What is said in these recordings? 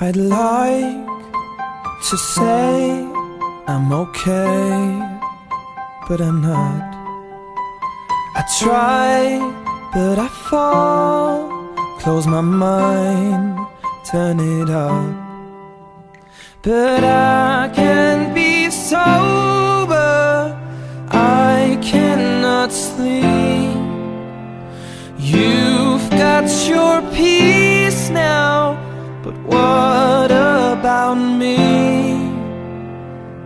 I'd like to say I'm okay, but I'm not. I try, but I fall. Close my mind, turn it up. But I can't be sober, I cannot sleep. You've got your peace now, but what about me?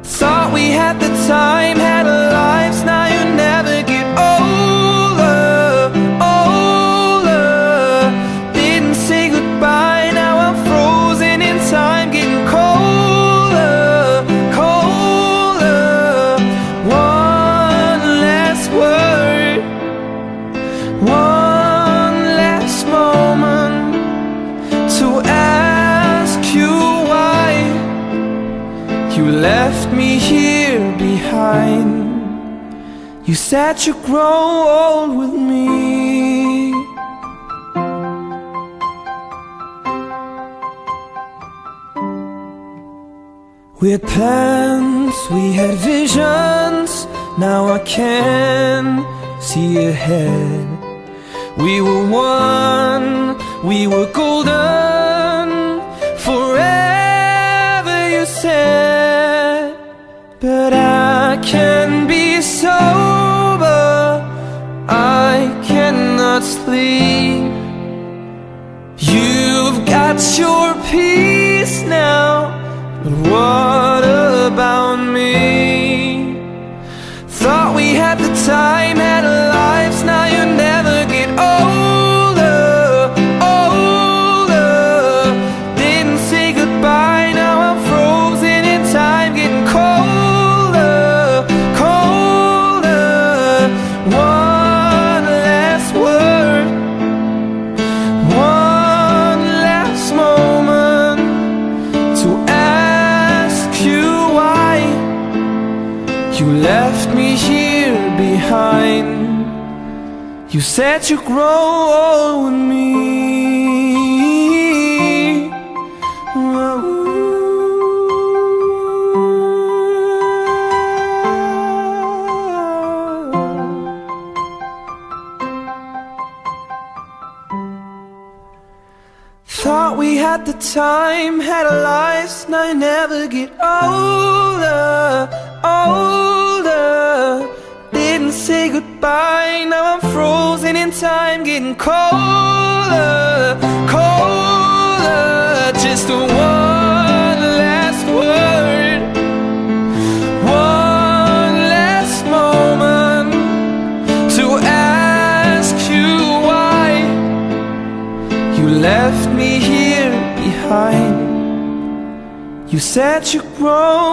Thought we had the time, had our lives, now you never get older, older. Didn't say goodbye, now I'm frozen in time, getting colder, colder. One last word, one last moment to ask you why you left me here behind. You said you'd grow old with me. We had plans, we had visions, now I can see ahead. We were one, we were golden, forever you said. But I can be sober, I cannot sleep. You've got your peace now, but what about me? Thought we had the time, had our lives, now you never get older, older. Didn't say goodbye, now I'm frozen in time, getting colder, colder. One last word, one last moment to ask you why you left me here behind. You said you'd grow old with me. Thought we had the time, had our lives, now you never get older, older. Didn't say goodbye, now I'm frozen in time, getting colder, colder. Just one last word, one last moment to ask you why you left me here behind. You said you'd grow